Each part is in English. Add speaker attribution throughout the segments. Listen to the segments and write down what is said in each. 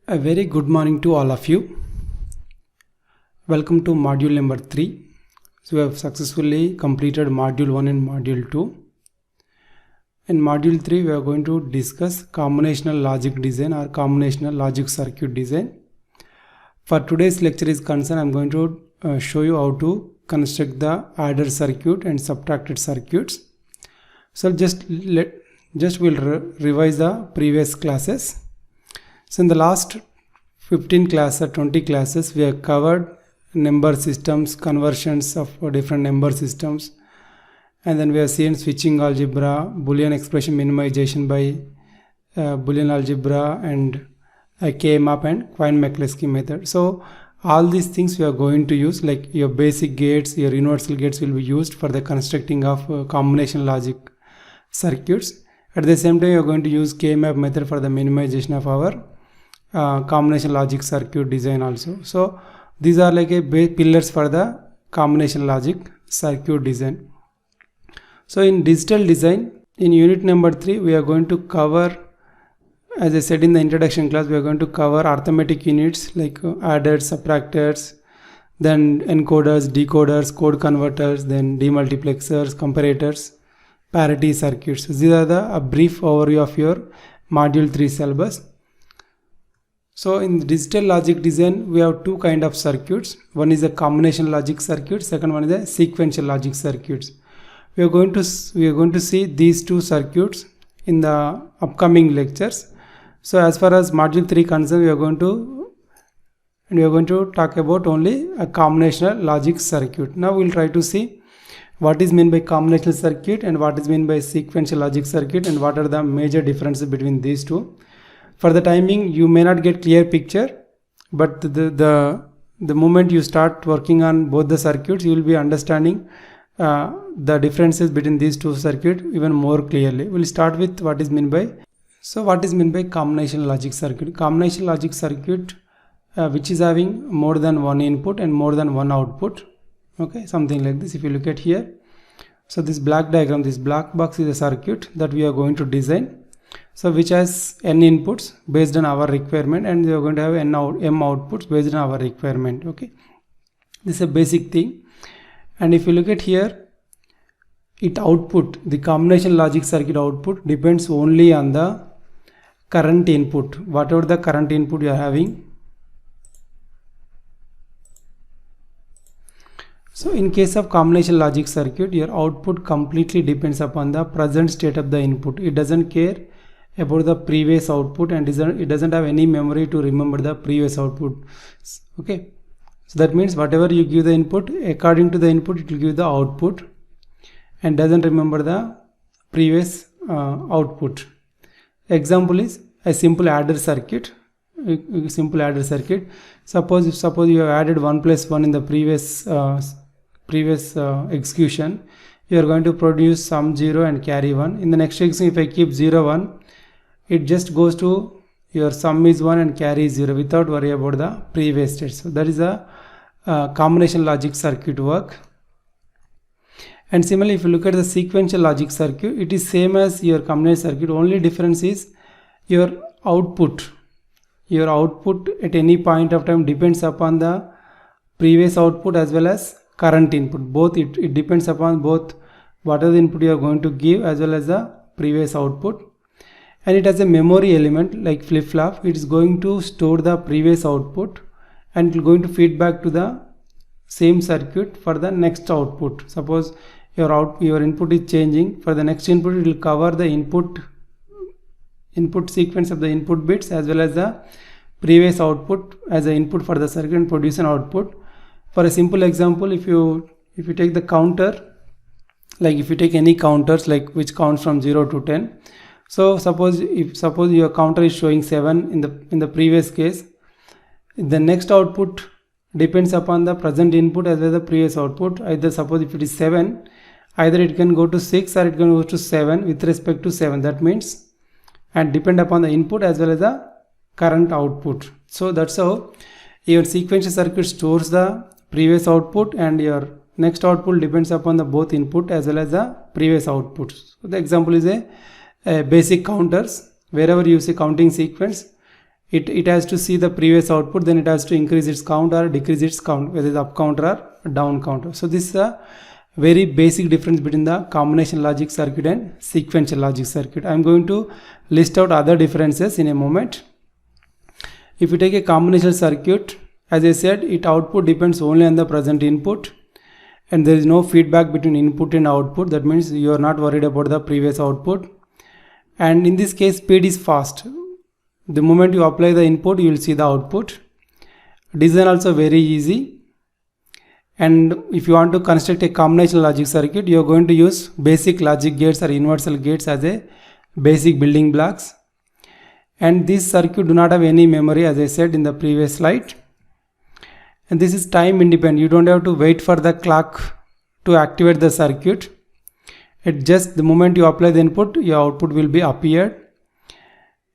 Speaker 1: A very good morning to all of you. Welcome to module number 3. So we have successfully completed module 1 and module 2. In module 3 we are going to discuss combinational logic design or combinational logic circuit design. For today's lecture is concerned, I am going to show you how to construct the added circuit and subtracted circuits. So we'll revise the previous classes. So in the last 15 classes or 20 classes, we have covered number systems, conversions of different number systems, and then we have seen switching algebra, Boolean expression minimization by Boolean algebra, and K-map and Quine-McCluskey method. So all these things we are going to use, like your basic gates, your universal gates will be used for the constructing of combination logic circuits. At the same time, you are going to use K-map method for the minimization of our combination logic circuit design also. So these are like a pillars for the combination logic circuit design. So in digital design, in unit number 3, we are going to cover, as I said in the introduction class, we are going to cover arithmetic units like adders, subtractors, then encoders, decoders, code converters, then demultiplexers, comparators, parity circuits. So these are a brief overview of your module 3 syllabus. So in digital logic design, we have two kind of circuits. One is a combination logic circuit. Second one is a sequential logic circuits. We are going to see these two circuits in the upcoming lectures. So as far as module 3 concerned, we are going to talk about only a combinational logic circuit. Now we will try to see what is meant by combinational circuit and what is meant by sequential logic circuit and what are the major differences between these two. For the timing, you may not get clear picture, but the moment you start working on both the circuits, you will be understanding the differences between these two circuits even more clearly. We'll start with what is meant by. So what is meant by combination logic circuit? Combination logic circuit which is having more than one input and more than one output. Okay, something like this. If you look at here, so this black diagram, this black box is a circuit that we are going to design. So which has n inputs based on our requirement, and we are going to have m outputs based on our requirement. Okay, this is a basic thing. And if you look at here, the combination logic circuit output depends only on the current input, whatever the current input you are having. So in case of combination logic circuit, your output completely depends upon the present state of the input. It doesn't care about the previous output, and it doesn't have any memory to remember the previous output. Okay, so that means whatever you give the input, according to the input it will give the output and doesn't remember the previous output. Example is a simple adder circuit. Suppose you have added 1 plus 1 in the previous execution. You are going to produce sum 0 and carry 1. In the next execution, if I keep 0 1, it just goes to your sum is 1 and carry is 0 without worry about the previous state. So that is a combination logic circuit work. And similarly, if you look at the sequential logic circuit, it is same as your combination circuit. Only difference is your output. Your output at any point of time depends upon the previous output as well as current input. Both it depends upon both whatever input you are going to give as well as the previous output. And it has a memory element like flip-flop. It is going to store the previous output and it is going to feed back to the same circuit for the next output. Suppose your input is changing. For the next input, it will cover the input sequence of the input bits as well as the previous output as an input for the circuit and produce an output. For a simple example, if you take the counter, like if you take any counters like which counts from 0 to 10. So suppose your counter is showing 7 in the previous case, the next output depends upon the present input as well as the previous output. Either suppose if it is 7, either it can go to 6 or it can go to 7 with respect to 7. That means, and depend upon the input as well as the current output. So that's how your sequential circuit stores the previous output, and your next output depends upon the both input as well as the previous outputs. So the example is a basic counters. Wherever you see counting sequence, it has to see the previous output, then it has to increase its count or decrease its count, whether it's up counter or down counter. So this is a very basic difference between the combination logic circuit and sequential logic circuit. I'm going to list out other differences in a moment. If you take a combination circuit, as I said, its output depends only on the present input, and there is no feedback between input and output. That means you are not worried about the previous output. And in this case, speed is fast. The moment you apply the input, you will see the output. Design also very easy. And if you want to construct a combination logic circuit, you are going to use basic logic gates or universal gates as a basic building blocks. And this circuit do not have any memory, as I said in the previous slide. And this is time independent. You don't have to wait for the clock to activate the circuit. It just the moment you apply the input, your output will be appeared.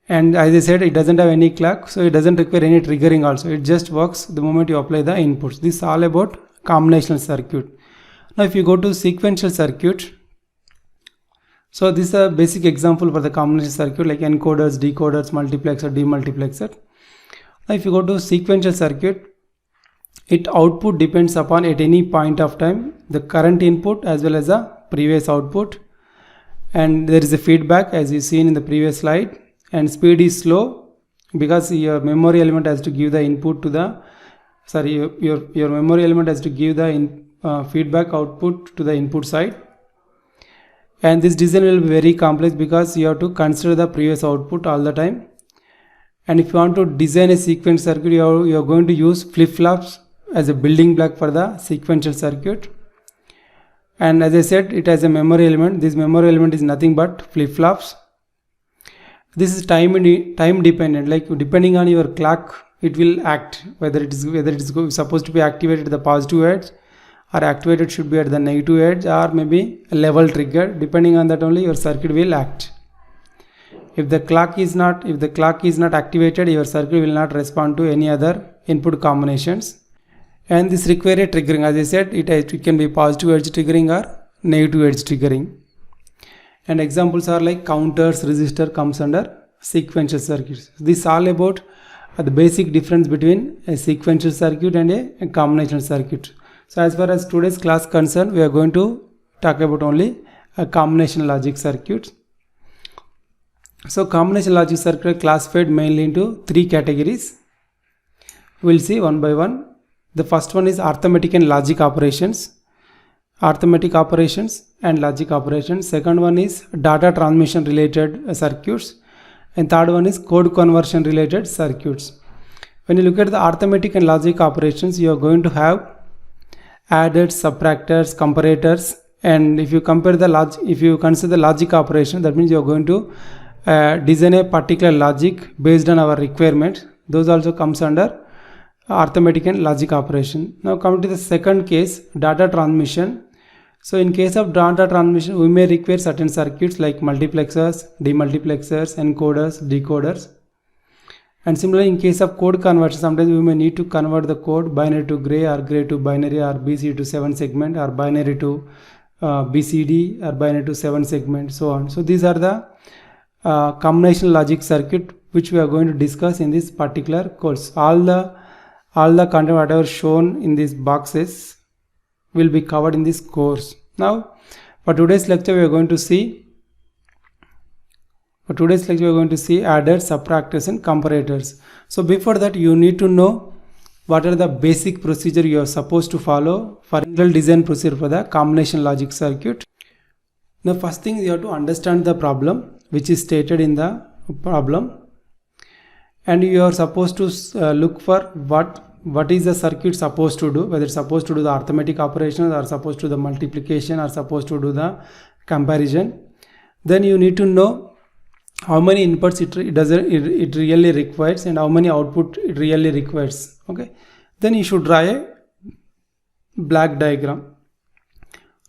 Speaker 1: And as I said, it doesn't have any clock, so it doesn't require any triggering also. It just works the moment you apply the inputs. This is all about combinational circuit. Now if you go to sequential circuit, so this is a basic example for the combination circuit, like encoders, decoders, multiplexer, demultiplexer. Now if you go to sequential circuit, its output depends upon at any point of time the current input as well as the previous output, and there is a feedback as you seen in the previous slide. And speed is slow because your memory element has to give the input to the your memory element has to give the feedback output to the input side. And this design will be very complex because you have to consider the previous output all the time. And if you want to design a sequence circuit, you are going to use flip-flops as a building block for the sequential circuit. And as I said, it has a memory element. This memory element is nothing but flip-flops. This is time dependent, like depending on your clock it will act, whether it is supposed to be activated at the positive edge or activated should be at the negative edge, or maybe a level trigger. Depending on that only your circuit will act. If the clock is not activated, your circuit will not respond to any other input combinations. And this requires a triggering. As I said, it can be positive edge triggering or negative edge triggering. And examples are like counters, resistor comes under sequential circuits. This is all about the basic difference between a sequential circuit and a combinational circuit. So as far as today's class concerned, we are going to talk about only a combination logic circuit. So combination logic circuit are classified mainly into three categories. We will see one by one. The first one is arithmetic and logic operations. Arithmetic operations and logic operations. Second one is data transmission related circuits, and third one is code conversion related circuits. When you look at the arithmetic and logic operations, you are going to have adders, subtractors, comparators, and if you consider the logic operation, that means you are going to design a particular logic based on our requirement. Those also comes under arithmetic and logic operation. Now coming to the second case, data transmission. So in case of data transmission, we may require certain circuits like multiplexers, demultiplexers, encoders, decoders. And similarly, in case of code conversion, sometimes we may need to convert the code binary to gray, or gray to binary, or BCD to 7 segment, or binary to BCD, or binary to 7 segment, so on. So these are the combinational logic circuit which we are going to discuss in this particular course. All the content whatever shown in these boxes will be covered in this course. Now for today's lecture we are going to see adders, subtractors and comparators. So before that, you need to know what are the basic procedure you are supposed to follow for design procedure for the combination logic circuit. Now first thing, you have to understand the problem which is stated in the problem, and you are supposed to look for what is the circuit supposed to do, whether it's supposed to do the arithmetic operations, or supposed to do the multiplication, or supposed to do the comparison. Then you need to know how many inputs it really requires and how many output it really requires. Okay, then you should draw a block diagram.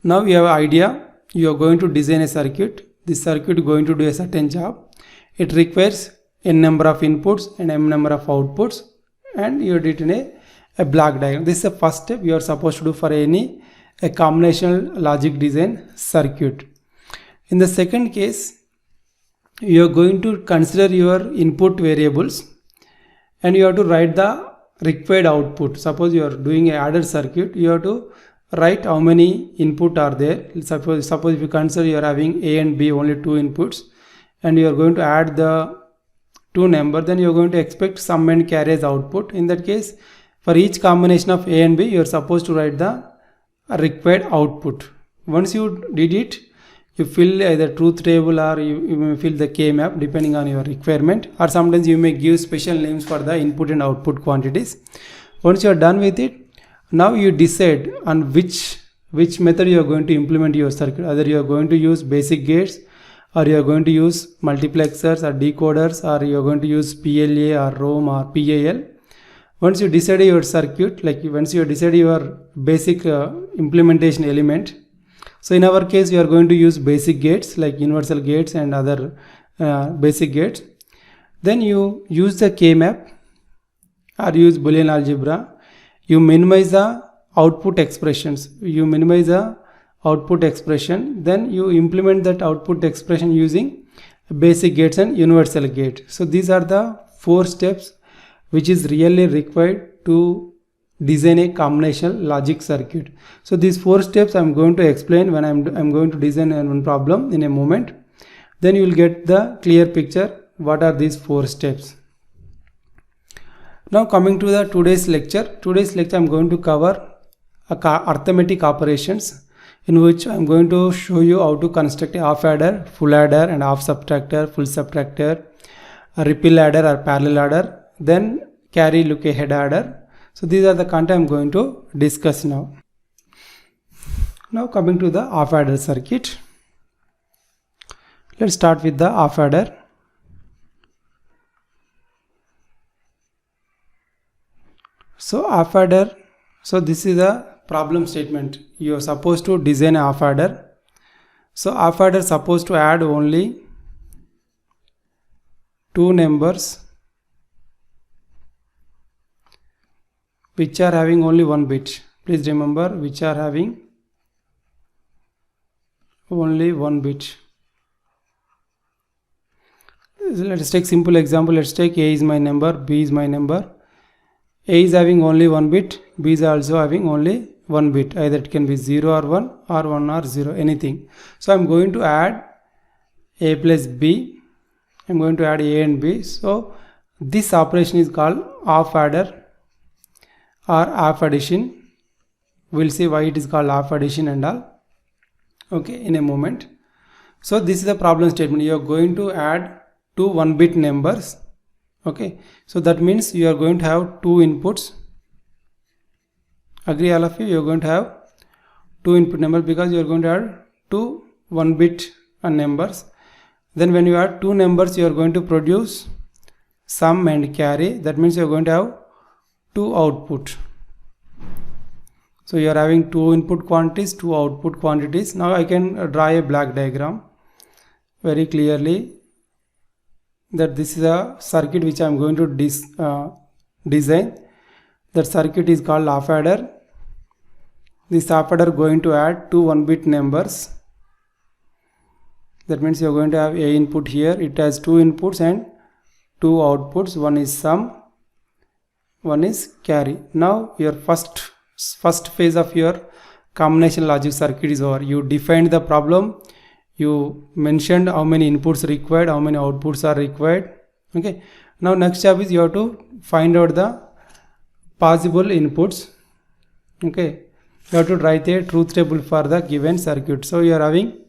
Speaker 1: Now you have an idea, you are going to design a circuit. This circuit is going to do a certain job. It requires n number of inputs and m number of outputs, and you did in a block diagram. This is the first step you are supposed to do for a combinational logic design circuit. In the second case, you are going to consider your input variables and you have to write the required output. Suppose you are doing a added circuit, you have to write how many input are there. Suppose if you consider you are having A and B, only two inputs, and you are going to add the two number, then you are going to expect sum and carry as output. In that case, for each combination of A and B, you are supposed to write the required output. Once you did it, you fill either truth table or you may fill the K map depending on your requirement, or sometimes you may give special names for the input and output quantities. Once you are done with it, now you decide on which method you are going to implement your circuit. Either you are going to use basic gates, or you are going to use multiplexers or decoders, or you are going to use PLA or ROM or PAL. Once you decide your circuit, like once you decide your basic implementation element, so in our case, we are going to use basic gates like universal gates and other basic gates. Then you use the K-map or use Boolean algebra. You minimize the output expressions. You minimize the output expression. Then you implement that output expression using basic gates and universal gate. So these are the 4 steps which is really required to design a combinational logic circuit. So these 4 steps I am going to explain when I'm going to design one problem in a moment. Then you will get the clear picture what are these 4 steps. Now coming to the today's lecture I'm going to cover arithmetic operations, in which I'm going to show you how to construct a half adder, full adder and half subtractor, full subtractor, a ripple adder or parallel adder, then carry look ahead adder. So these are the content I'm going to discuss now. Now coming to the half adder circuit. Let's start with the half adder. So half adder, so this is a problem statement. You are supposed to design a half adder. So half adder supposed to add only 2 numbers which are having only 1 bit. Please remember, which are having only 1 bit. Let us take simple example. Let's take A is my number, B is my number. A is having only 1 bit, B is also having only 1 bit. Either it can be 0 or 1 or 1 or 0, anything. So I'm going to add A plus B. I'm going to add A and B. So this operation is called half adder or half addition. We'll see why it is called half addition and all, okay, in a moment. So this is the problem statement. You are going to add 2 1-bit numbers, okay. So that means you are going to have 2 inputs. Agree all of you? You are going to have 2 input numbers because you are going to add 2 1-bit numbers. Then when you add 2 numbers, you are going to produce sum and carry. That means you are going to have 2 output. So you are having 2 input quantities, 2 output quantities. Now I can draw a black diagram very clearly that this is a circuit which I am going to design. That circuit is called half adder. This half adder going to add 2 1-bit numbers. That means you are going to have a input here. It has 2 inputs and 2 outputs. One is sum, one is carry. Now your first phase of your combination logic circuit is over. You defined the problem. You mentioned how many inputs required, how many outputs are required. Okay. Now next step is you have to find out the possible inputs. Okay. You have to write a truth table for the given circuit. So you are having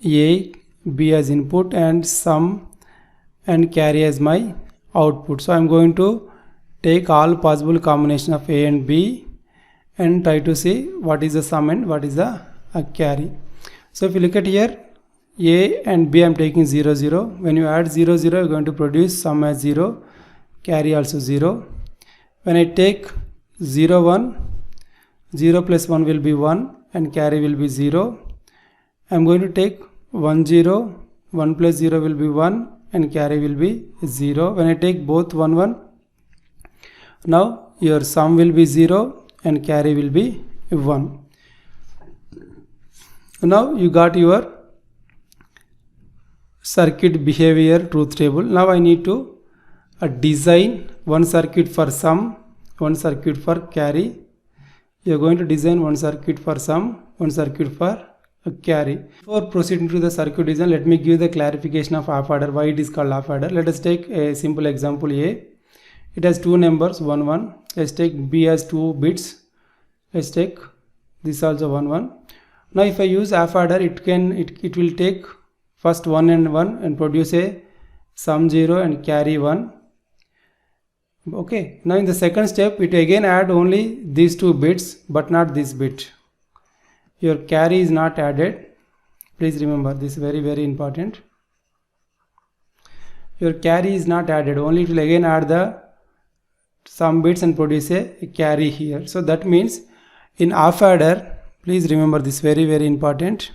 Speaker 1: A, B as input and sum and carry as my output. So I am going to take all possible combination of A and B and try to see what is the sum and what is the carry. So if you look at here, A and B I am taking 0 0. When you add 0 0, you are going to produce sum as 0, carry also 0. When I take 0 1, 0 plus 1 will be 1 and carry will be 0. I am going to take 1 0, 1 plus 0 will be 1 and carry will be 0. When I take both 1 1, now your sum will be 0 and carry will be 1. Now you got your circuit behavior truth table. Now I need to design one circuit for sum, one circuit for carry. You are going to design one circuit for sum, one circuit for carry. Before proceeding to the circuit design, let me give the clarification of half adder, why it is called half adder. Let us take a simple example. A, it has two numbers 1 1. Let's take B has 2 bits. Let's take this also 1 1. Now if I use half adder, it will take first 1 and 1 and produce a sum 0 and carry 1. Okay, now in the second step it again add only these 2 bits but not this bit. Your carry is not added. Please remember this, very important. Your carry is not added, only it will again add the some bits and produce a carry here. So that means in half adder, please remember this, very important.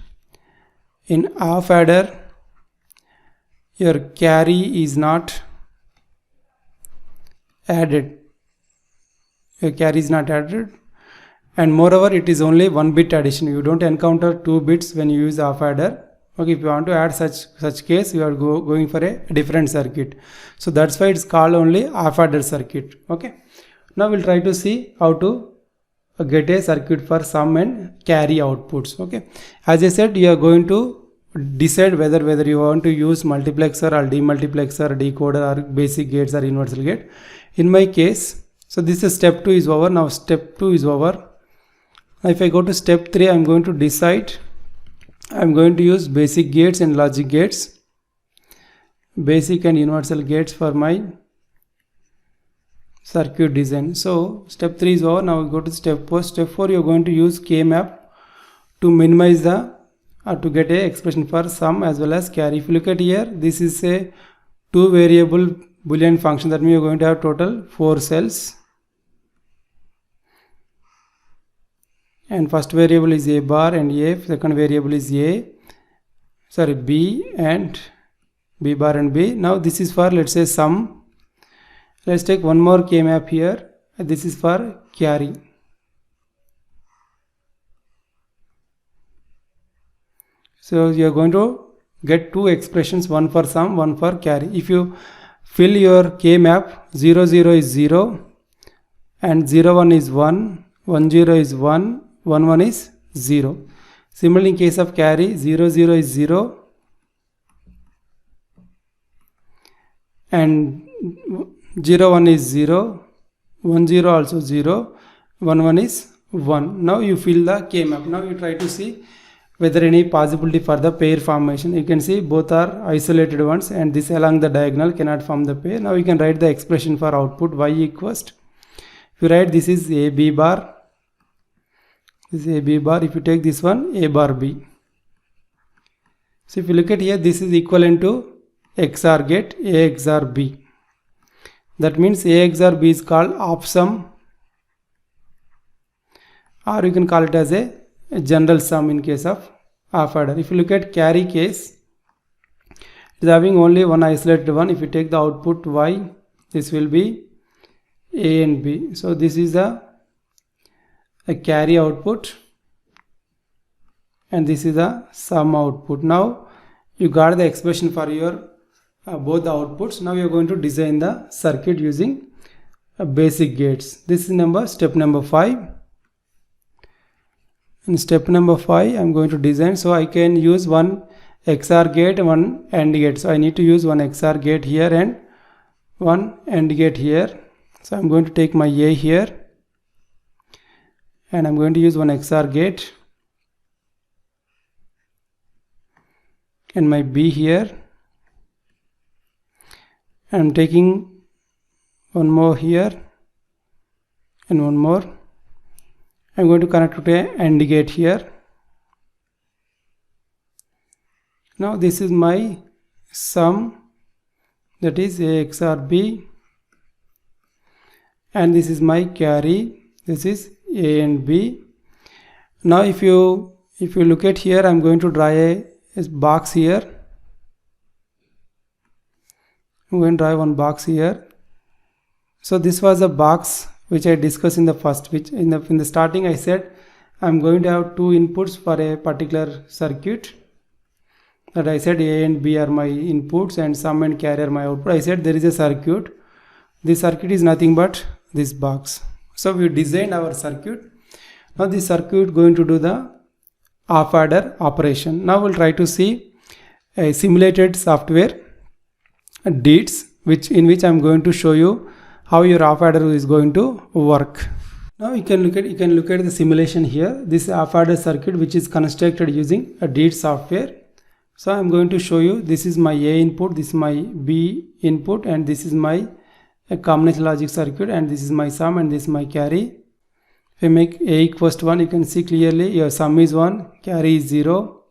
Speaker 1: In half adder, your carry is not added. Your carry is not added, and moreover it is only 1 bit addition. You don't encounter 2 bits when you use half adder. Okay, if you want to add such case, you are going for a different circuit. So that's why it's called only half adder circuit. Okay, now we'll try to see how to get a circuit for sum and carry outputs. Okay, as I said, you are going to decide whether you want to use multiplexer or demultiplexer, decoder, or basic gates or universal gate. In my case, so this is step 2 is over. Now step 2 is over. Now if I go to step 3, I'm going to decide. I'm going to use basic gates and logic gates, basic and universal gates for my circuit design. So step 3 is over. Now we go to step 4. Step 4, you're going to use K-map to minimize the to get a expression for sum as well as carry. If you look at here, this is a 2 variable Boolean function. That means you're going to have total 4 cells, and first variable is a bar and a, second variable is b and b bar and b. Now this is for, let's say, sum. Let's take one more K-map here. This is for carry. So you are going to get 2 expressions, one for sum, one for carry. If you fill your K-map, 0 0 is 0 and 0 1 is 1, 1 0 is 1, 1 1 is 0. Similarly, in case of carry, 0 0 is 0 and 0 1 is 0, 1 0 also 0, 1 1 is 1. Now you fill the K-map. Now you try to see whether any possibility for the pair formation. You can see both are isolated ones, and this along the diagonal cannot form the pair. Now you can write the expression for output y equals, if you write this is a b bar, this is a b bar. If you take this one, a bar b. So if you look at here, this is equivalent to XOR gate a XOR b. That means a XOR b is called half sum, or you can call it as a general sum in case of half adder. If you look at carry case, it is having only one isolated one. If you take the output y, this will be a and b. So this is a carry output, and this is a sum output. Now you got the expression for your both the outputs. Now you are going to design the circuit using basic gates. This is step number 5. In step number 5, I am going to design. So I can use one XOR gate and one AND gate. So I need to use one XOR gate here and one AND gate here. So I am going to take my A here, and I am going to use one XOR gate and my B here. I am taking one more here and one more. I am going to connect to a AND gate here. Now this is my sum, that is A XOR B, and this is my carry, this is A and B. Now if you look at here, I am going to draw a box here. I am going to draw one box here. So this was a box which I discussed in the first, which in the starting I said I am going to have 2 inputs for a particular circuit. That I said A and B are my inputs and sum and carry are my output. I said there is a circuit This circuit is nothing but this box. So we designed our circuit. Now this circuit going to do the half adder operation. Now we'll try to see a simulated software DEETS, in which I'm going to show you how your half adder is going to work. Now you can look at the simulation here. This half adder circuit which is constructed using a DEETS software. So I'm going to show you, this is my A input, this is my B input, and this is my combination logic circuit, and this is my sum, and this is my carry. If I make A equals to 1, you can see clearly your sum is 1, carry is 0.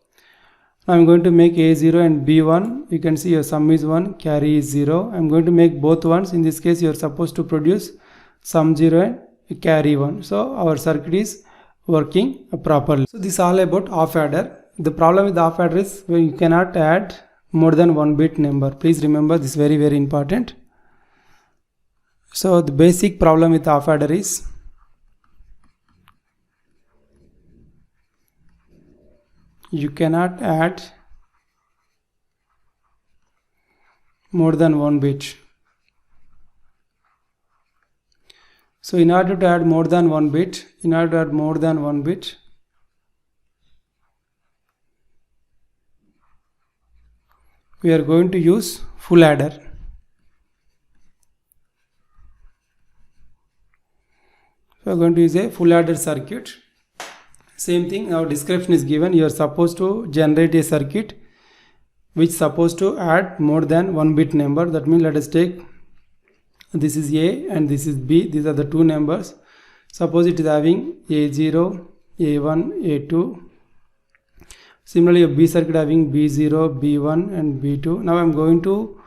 Speaker 1: Now I'm going to make A 0 and B 1. You can see your sum is 1, carry is 0. I'm going to make both 1s. In this case, you are supposed to produce sum 0 and carry 1. So our circuit is working properly. So this is all about half adder. The problem with half adder is when you cannot add more than 1 bit number. Please remember this, very important. So the basic problem with half adder is you cannot add more than 1 bit. So in order to add more than 1 bit, we are going to use full adder. So we are going to use a full adder circuit. Same thing, our description is given. You are supposed to generate a circuit which is supposed to add more than 1 bit number. That means let us take, this is A and this is B. These are the two numbers. Suppose it is having A0, A1, A2. Similarly, a B circuit having B0, B1 and B2. Now I am going to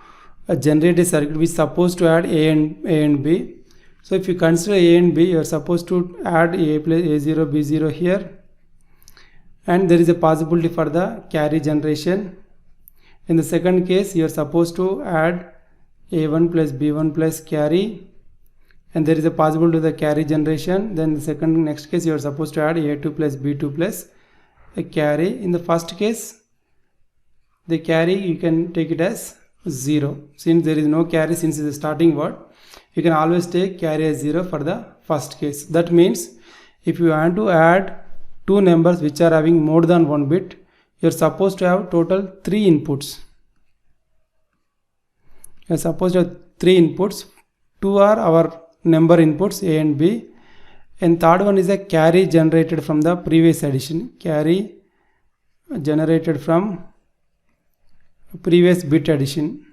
Speaker 1: generate a circuit which is supposed to add A and B. So if you consider A and B, you are supposed to add A plus A0, B0 here. And there is a possibility for the carry generation. In the second case, you are supposed to add A1 plus B1 plus carry. And there is a possibility of the carry generation. Then the next case, you are supposed to add A2 plus B2 plus a carry. In the first case, the carry you can take it as 0. Since there is no carry, since it is a starting word, you can always take carry as 0 for the first case. That means if you want to add two numbers which are having more than 1 bit, you are supposed to have total 3 inputs. You are supposed to have 3 inputs. 2 are our number inputs A and B. And third one is a carry generated from the previous addition. Carry generated from previous bit addition.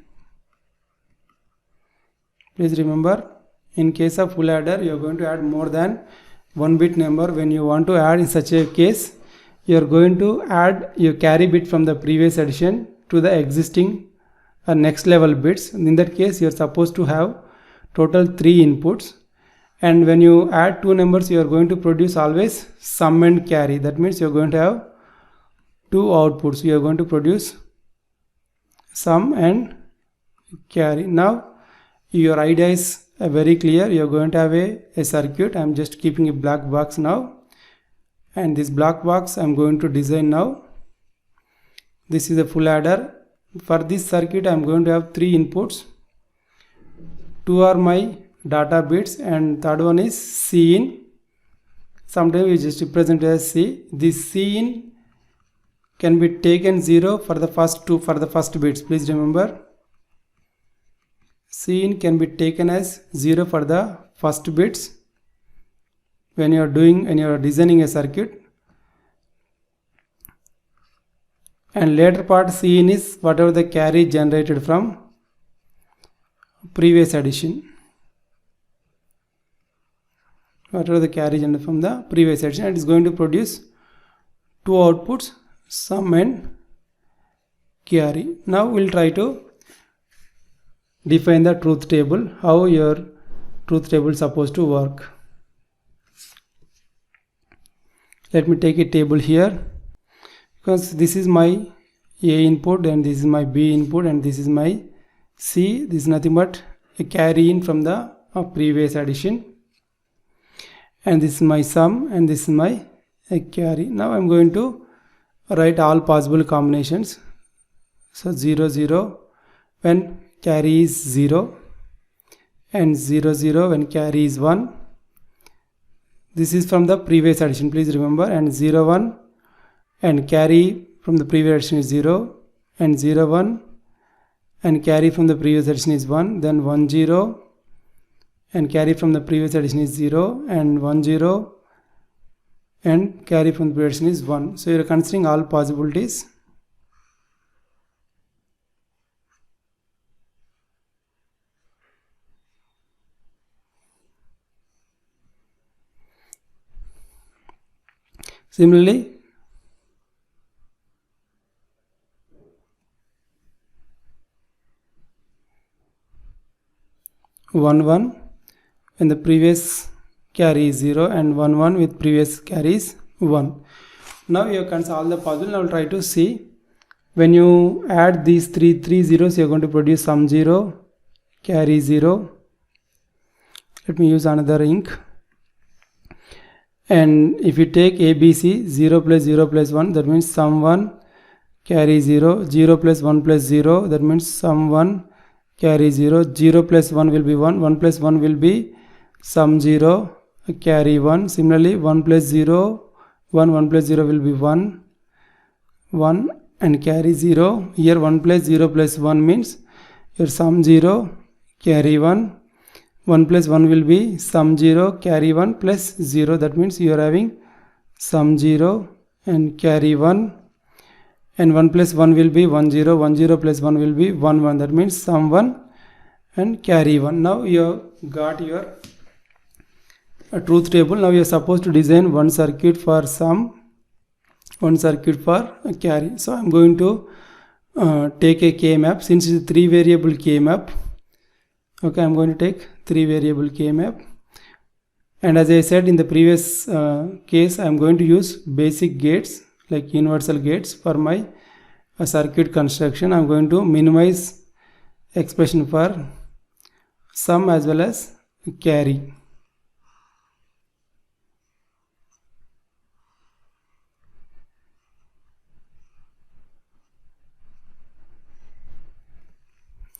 Speaker 1: Please remember, in case of full adder, you are going to add more than 1 bit number. When you want to add in such a case, you are going to add your carry bit from the previous addition to the existing next level bits. In that case, you are supposed to have total 3 inputs. And when you add two numbers, you are going to produce always sum and carry. That means you are going to have 2 outputs. You are going to produce sum and carry. Now your idea is very clear. You are going to have a circuit. I am just keeping a black box now. And this black box I am going to design now. This is a full adder. For this circuit I am going to have 3 inputs. 2 are my data bits and third one is Cin. Sometimes we just represent it as C. This Cin can be taken 0 for the first bits. Please remember, Cin can be taken as 0 for the first bits when you are designing a circuit. And later part Cin is whatever the carry generated from previous addition. Whatever the carry generated from the previous addition, it is going to produce 2 outputs, sum and carry. Now we will try to define the truth table, how your truth table is supposed to work. Let me take a table here, because this is my A input and this is my B input and this is my C. This is nothing but a carry in from the previous addition. And this is my sum and this is my carry. Now I am going to write all possible combinations. So 0 0 when carry is 0, and 0 0 when carry is 1. This is from the previous addition, please remember, and 0 1 and carry from the previous addition is 0 and 0 1 and carry from the previous addition is 1, then 1 0 and carry from the previous addition is 0 and 1 0 and carry from the previous addition is 1. So you are considering all possibilities. Similarly, 1 1 when the previous carry is 0 and 1 1 with previous carry is 1. Now you can solve all the puzzle. Now try to see when you add these three zeros, you are going to produce sum 0, carry 0. Let me use another ink. And if you take ABC, 0 plus 0 plus 1, that means sum 1, carry 0, 0 plus 1 plus 0, that means sum 1, carry 0, 0 plus 1 will be 1, 1 plus 1 will be sum 0, carry 1. Similarly, 1 plus 0, 1 plus 0 will be 1, 1 and carry 0. Here 1 plus 0 plus 1 means your sum 0, carry 1. 1 plus 1 will be sum 0, carry 1 plus 0. That means you are having sum 0 and carry 1. And 1 plus 1 will be 1 0, 1 0 plus 1 will be 1 1. That means sum 1 and carry 1. Now you have got your truth table. Now you are supposed to design one circuit for sum, one circuit for carry. So I am going to take a K-map. Since it is a 3 variable K-map, okay, I am going to take 3 variable K-map. And as I said in the previous case, I am going to use basic gates like universal gates for my circuit construction. I am going to minimize expression for sum as well as carry.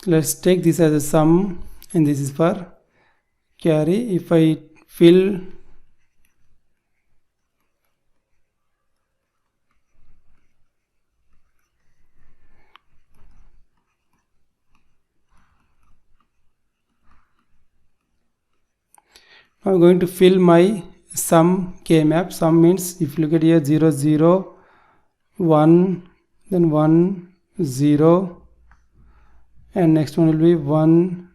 Speaker 1: Let's take this as a sum and this is for carry. If I fill I am going to fill my sum K-map. Sum means if you look at here 0 0 1 then 1 0 and next one will be 1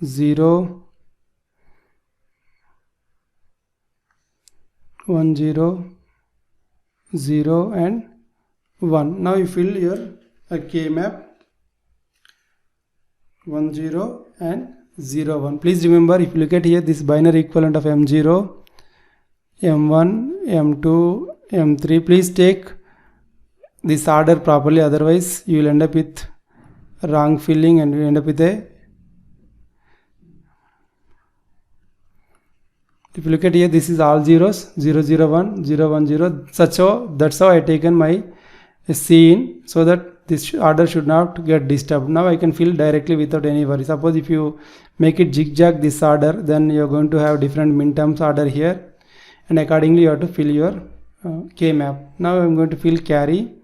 Speaker 1: 0 1 0 0 and 1. Now you fill your K-map 1 0 and 0 1. Please remember, if you look at here, this binary equivalent of M0, M1, M2, M3. Please take this order properly, otherwise you will end up with wrong filling and you end up with a, if you look at here, this is all zeros, 0 0 1 0 1 0. That's how I taken my scene so that this order should not get disturbed. Now I can fill directly without any worry. Suppose if you make it zigzag this order, then you are going to have different minterms order here, and accordingly you have to fill your K-map. Now I am going to fill carry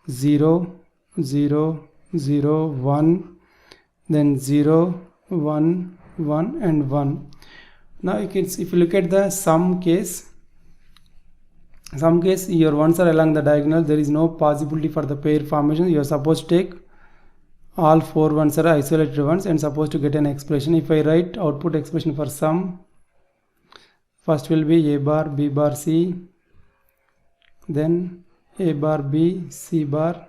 Speaker 1: 0 0 0 1, then 0 1 1 and 1. Now you can see, if you look at the sum case your ones are along the diagonal. There is no possibility for the pair formation. You are supposed to take all 4 ones are isolated ones and supposed to get an expression. If I write output expression for sum, first will be a bar b bar c, then a bar b c bar.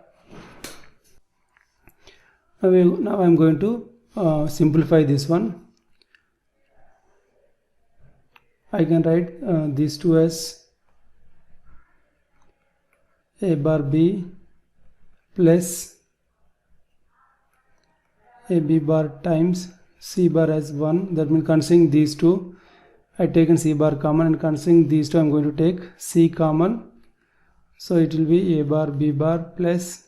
Speaker 1: Now I am going to simplify this one. I can write these two as a bar b plus a b bar times c bar as 1. That means considering these two, I taken c bar common, and considering these two I am going to take c common. So it will be a bar b bar plus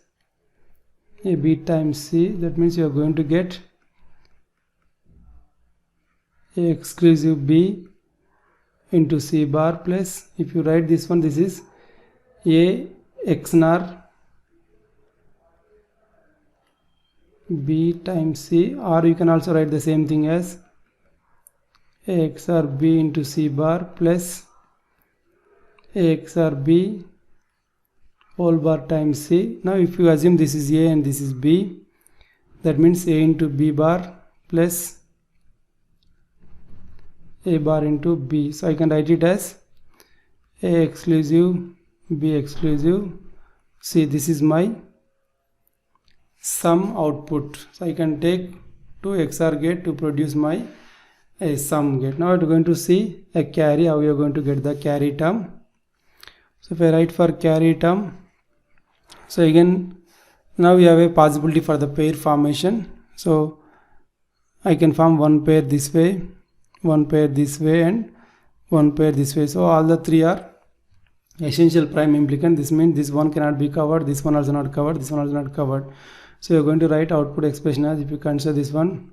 Speaker 1: a b times c. That means you are going to get A exclusive B into C bar plus, if you write this one, this is A XNOR B times C, or you can also write the same thing as A XOR B into C bar plus A XOR B whole bar times C. Now if you assume this is A and this is B, that means A into B bar plus A bar into B. So I can write it as A exclusive B exclusive C. This is my sum output. So I can take two XOR gate to produce my sum gate. Now we are going to see a carry, how we are going to get the carry term. So if I write for carry term, so again now we have a possibility for the pair formation. So I can form one pair this way, one pair this way, and one pair this way. So all the three are essential prime implicant. This means this one cannot be covered, this one also not covered, this one also not covered. So you're going to write output expression as, if you consider this one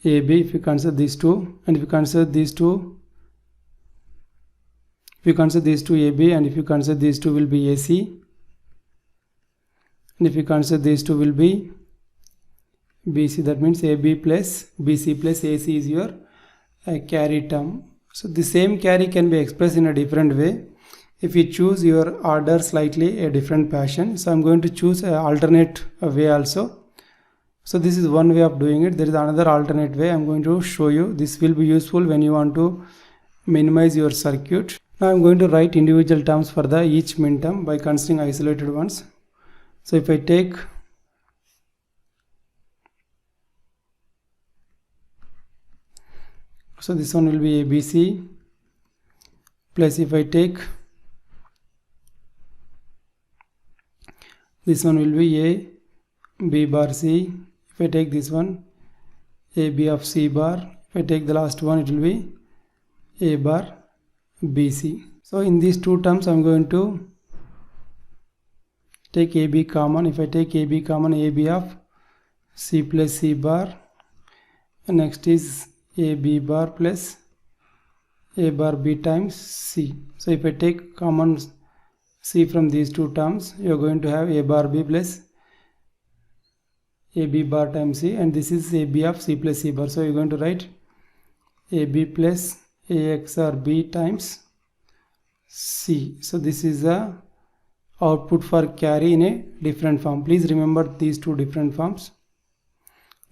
Speaker 1: AB, if you consider these two, and if you consider these two, if you consider these two AB, and if you consider these two will be AC, and if you consider these two will be BC, that means AB plus BC plus AC is your carry term. So the same carry can be expressed in a different way if you choose your order slightly a different fashion. So I'm going to choose an alternate way also. So this is one way of doing it. There is another alternate way I'm going to show you. This will be useful when you want to minimize your circuit. Now I'm going to write individual terms for the each min term by considering isolated ones. So if I take so this one will be ABC plus, if I take this one will be A B bar C. If I take this one A B of C bar, if I take the last one it will be A bar BC. So in these two terms I'm going to take AB common. If I take AB common, AB of C plus C bar, and next is AB bar plus A bar B times C. So if I take common C from these two terms, you are going to have A bar B plus AB bar times C, and this is AB of C plus C bar. So you are going to write AB plus A XOR B times C. So this is the output for carry in a different form. Please remember these two different forms.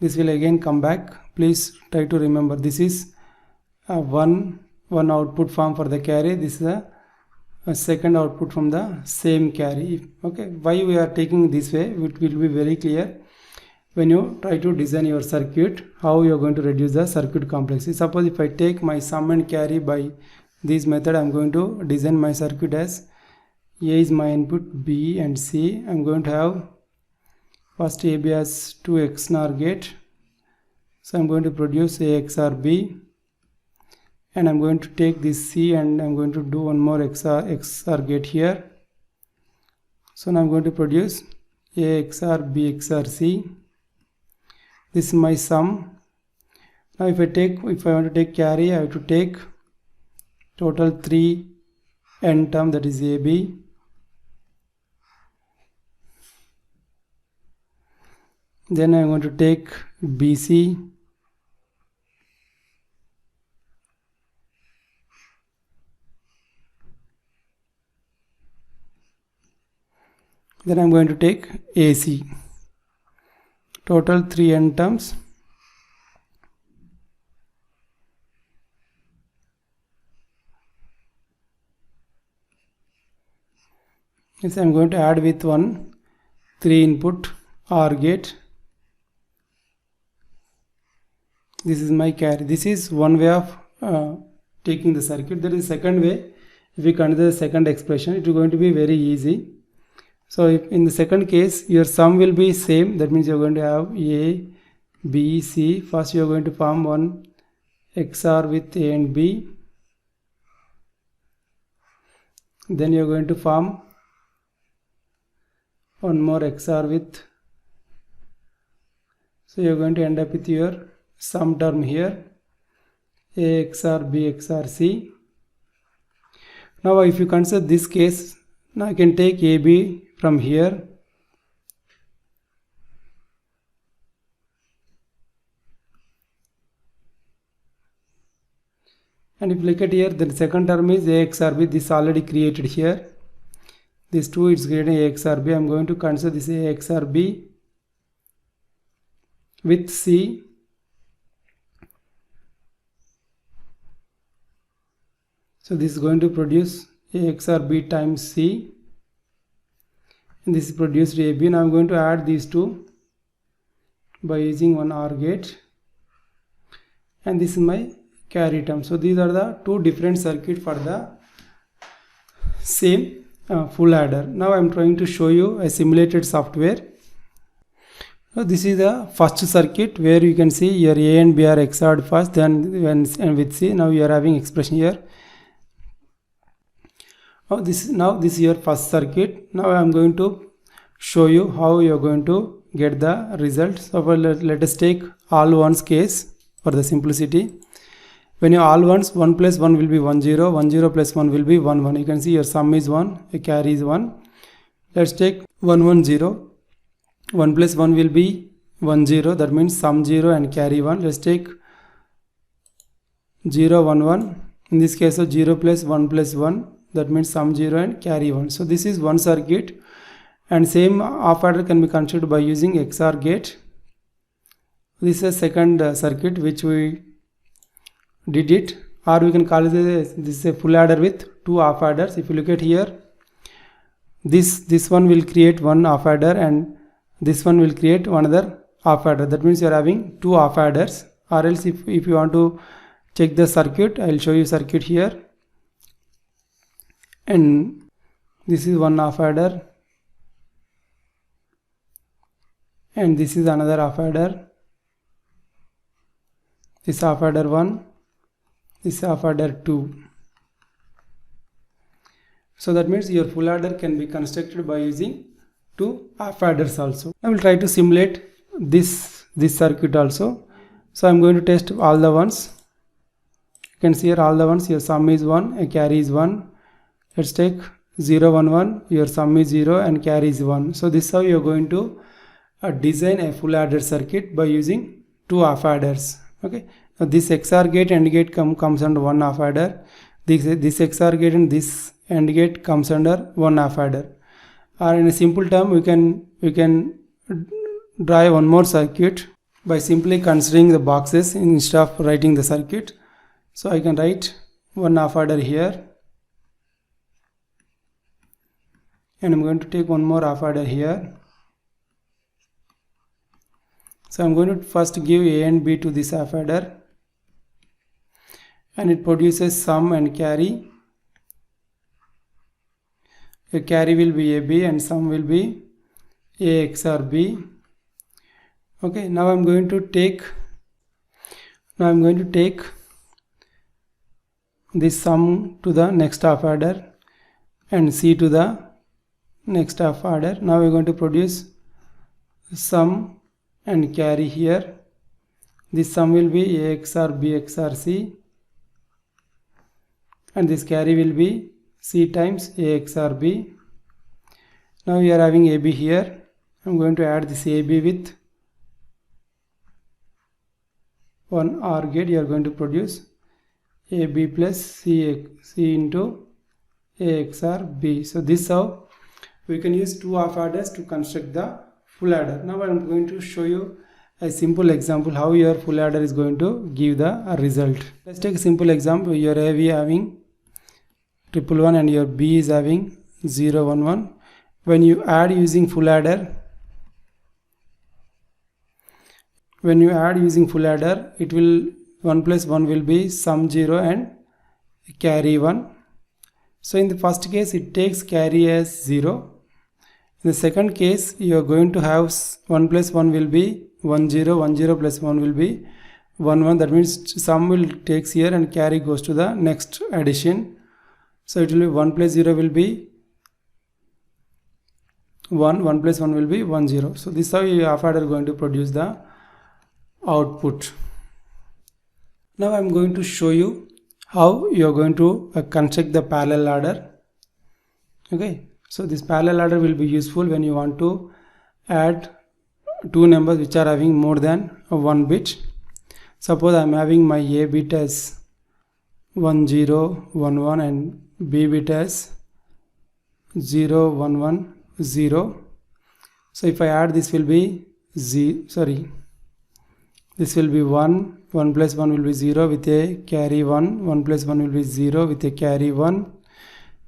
Speaker 1: This will again come back. Please try to remember this is one output form for the carry. This is a second output from the same carry. Okay, why we are taking this way, it will be very clear when you try to design your circuit, how you are going to reduce the circuit complexity. Suppose if I take my sum and carry by this method, I am going to design my circuit as A is my input, B and C. I am going to have first AB as 2 XNOR gate. So I am going to produce A XOR B, and I am going to take this C and I am going to do one more XOR gate here. So now I am going to produce A XOR B XOR C. This is my sum. Now if I want to take carry, I have to take total 3 n term, that is AB. Then I am going to take BC. Then I am going to take AC. Total 3 n terms. Yes, I am going to add with one 3 input OR gate. This is my carry. This is one way of taking the circuit. There is a second way. If we consider the second expression, it is going to be very easy. So if in the second case your sum will be same, that means you are going to have A, B, C. First you are going to form one XOR with A and B. Then you are going to form one more XOR with. So you are going to end up with your sum term here. A XOR B XOR C. Now if you consider this case, now I can take AB from here. And if you look at here, the second term is A XOR B. This already created here. This 2 is creating A XOR B. I am going to consider this A XOR B with C. So this is going to produce A XOR B times C. And this is produced AB. Now I am going to add these two by using one OR gate. And this is my carry term. So these are the two different circuits for the same full adder. Now I am trying to show you a simulated software. So this is the first circuit where you can see your A and B are XORed first, then and with C. Now you are having expression here. This is your first circuit. Now I am going to show you how you are going to get the result. So let us take all ones case for the simplicity. When you all ones, 1 plus 1 will be 1 0, 1 0 plus 1 will be 1 1. You can see your sum is 1, your carry is 1. Let's take 1 1 0. 1 plus 1 will be 1 0, that means sum 0 and carry 1. Let's take 0 1 1. In this case of 0 plus 1 plus 1, that means sum 0 and carry 1. So this is one circuit, and same half adder can be constructed by using XOR gate. This is a second circuit which we did it, or we can call it this is a full adder with two half adders. If you look at here, this one will create one half adder and this one will create another half adder. That means you are having two half adders. Or else if you want to check the circuit, I will show you circuit here. And this is one half adder and this is another half adder. This half adder 1, this half adder 2. So that means your full adder can be constructed by using two half adders also. I will try to simulate this circuit also. So I am going to test all the ones. You can see here all the ones. Your sum is 1, a carry is 1. Let's take 0 1 1. Your sum is 0 and carry is 1. So this is how you are going to design a full adder circuit by using two half adders. Okay. Now this XOR gate and gate comes under one half adder. This XOR gate and this AND gate comes under one half adder. Or in a simple term, we can draw one more circuit by simply considering the boxes instead of writing the circuit. So I can write one half adder here, and I'm going to take one more half adder here. So I'm going to first give A and B to this half adder, and it produces sum and carry. A carry will be AB and sum will be A XOR B. Okay, now I'm going to take this sum to the next half adder and C to the next half adder. Now we're going to produce sum and carry here. This sum will be A XOR B XOR C, and this carry will be C times A XOR B. Now we are having AB here. I'm going to add this AB with one OR gate. You are going to produce AB plus C into A XOR B. So this is how we can use two half adders to construct the full adder. Now I am going to show you a simple example how your full adder is going to give the result. Let's take a simple example. Your AB having 111 and your B is having 011. When you add using full adder, it will 1 plus 1 will be sum 0 and carry 1. So in the first case, it takes carry as 0. In the second case, you are going to have 1 plus 1 will be 1 0, 1 0 plus 1 will be 1 1. That means sum will takes here and carry goes to the next addition. So it will be 1 plus 0 will be 1, 1 plus 1 will be 1 0. So this is how you half adder going to produce the output. Now I am going to show you how you are going to construct the parallel ladder. Okay, so this parallel ladder will be useful when you want to add two numbers which are having more than one bit. Suppose I am having my A bit as 1 0 1 1 and B bit as 0 1 1 0. So if I add, this will be this will be 1 plus 1 will be 0 with a carry 1 plus 1 will be 0 with a carry 1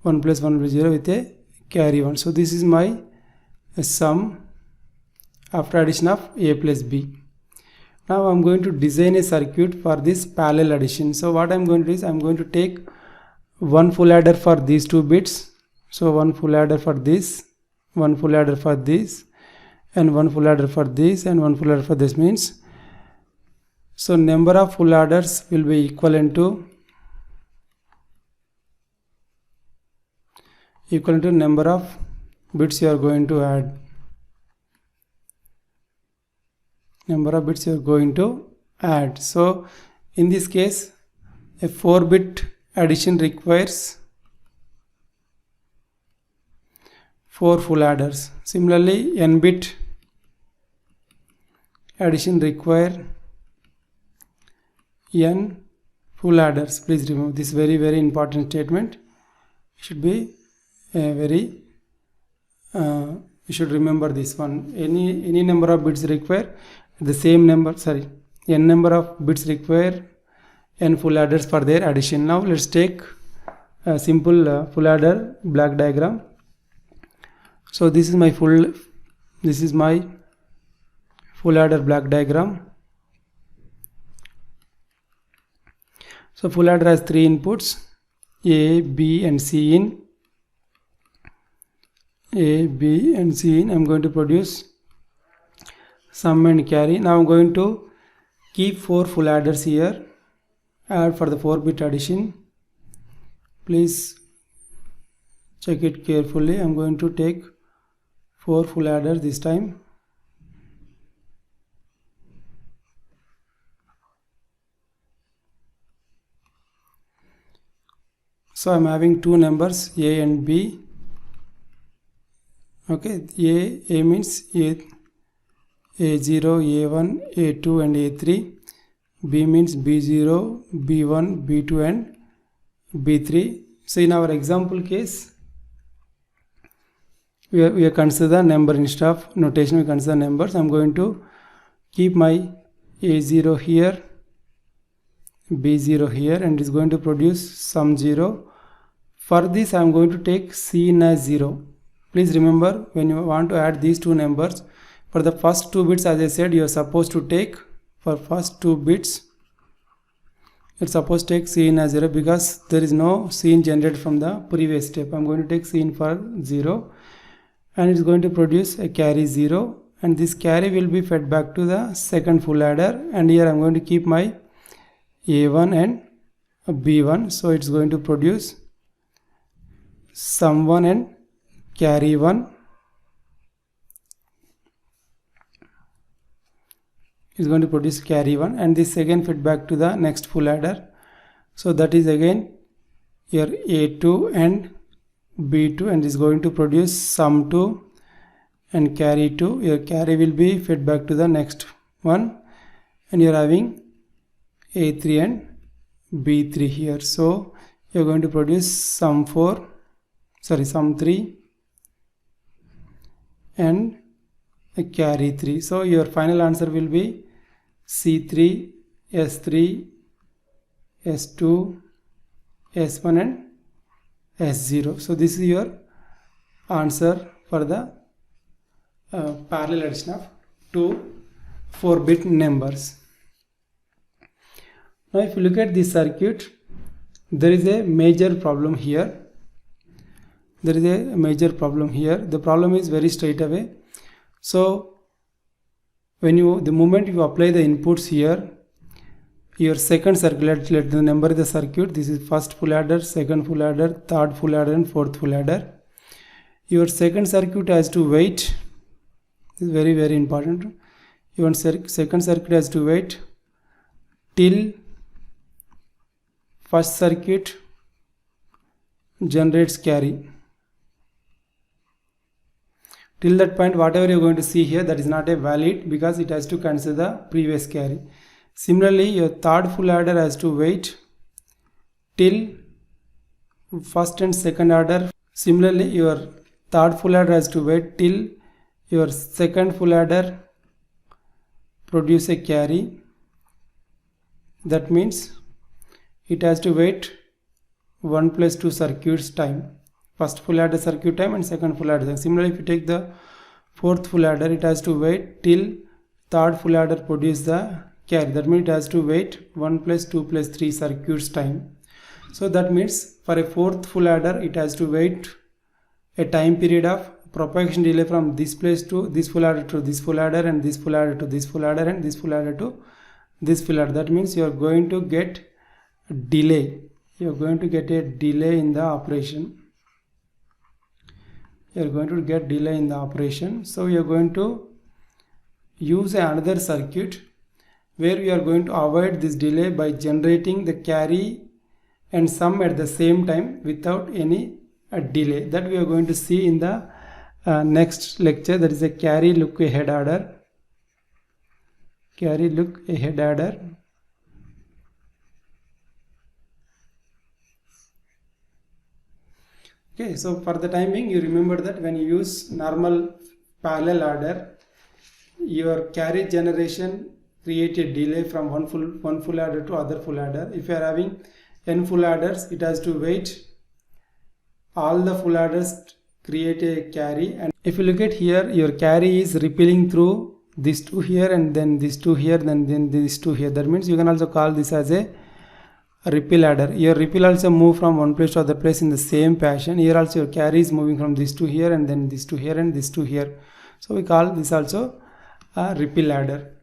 Speaker 1: plus 1 will be 0 with a carry 1. So this is my sum after addition of A plus B. Now I am going to design a circuit for this parallel addition. So what I am going to do is I am going to take one full adder for these two bits. So one full adder for this, one full adder for this, and one full adder for this, and one full adder for this. Means so number of full adders will be equivalent to number of bits you are going to add. Number of bits you are going to add. So in this case, a 4-bit addition requires 4 full adders. Similarly, n-bit addition require n full adders. Please remember this very important statement. Should be you should remember this one. Any number of bits require the same number, n number of bits require n full adders for their addition. Now let's take a simple full adder block diagram. So this is my full adder block diagram. So full adder has 3 inputs, A, B and C in. A, B and C in. I am going to produce sum and carry. Now I am going to keep 4 full adders here. Add for the 4-bit addition. Please check it carefully. I am going to take 4 full adders this time. So I am having 2 numbers, A and B. Okay, A means A0, A1, A2 and A3. B means B0, B1, B2 and B3. So in our example case, we consider the number instead of notation. We consider numbers. I am going to keep my A0 here, B0 here, and it is going to produce sum 0. For this I am going to take C in as 0. Please remember, when you want to add these two numbers, for the first 2 bits, as I said, you are supposed to take, for first 2 bits, it's supposed to take C in as 0 because there is no scene generated from the previous step. I am going to take C in for 0 and it's going to produce a carry 0, and this carry will be fed back to the second full adder, and here I am going to keep my A1 and B1. So it's going to produce sum 1 and carry 1. Is going to produce carry 1, and this again fed back to the next full adder. So that is again your A2 and B2, and is going to produce sum 2 and carry 2. Your carry will be fed back to the next one, and you are having A3 and B3 here. So you are going to produce sum 3 and a carry 3. So your final answer will be C3, S3, S2, S1 and S0. So this is your answer for the parallel addition of 2 4-bit numbers. Now if you look at this circuit, there is a major problem here. The problem is very straight away. So the moment you apply the inputs here, your second circuit, let the number of the circuit, this is first full adder, second full adder, third full adder and fourth full adder. Your second circuit has to wait. This is very important. Your second circuit has to wait till first circuit generates carry. Till that point, whatever you're going to see here, that is not a valid, because it has to consider the previous carry. Similarly, your third full adder has to wait till first and second adder. Similarly, your third full adder has to wait till your second full adder produce a carry. That means it has to wait 1 plus 2 circuits time. First full adder circuit time and second full adder. Similarly, if you take the fourth full adder, it has to wait till third full adder produce the carry. That means it has to wait 1 plus 2 plus 3 circuits time. So that means for a fourth full adder, it has to wait a time period of propagation delay from this place to this full adder to this full adder, and this full adder to this full adder, and this full adder to this full adder. That means you are going to get a delay. You are going to get a delay in the operation. You are going to get delay in the operation. So we are going to use another circuit where we are going to avoid this delay by generating the carry and sum at the same time without any delay. That we are going to see in the next lecture. That is a carry look ahead adder. Carry look ahead adder. Okay, so for the time being, you remember that when you use normal parallel adder, your carry generation create a delay from one full adder to other full adder. If you are having n full adders, it has to wait all the full adders create a carry. And if you look at here, your carry is repealing through these two here, and then these two here, then these two here. That means you can also call this as a repeal adder. Your repeal also move from one place to other place in the same fashion. Here also your carry is moving from these two here, and then these two here, and these two here. So we call this also a repeal adder.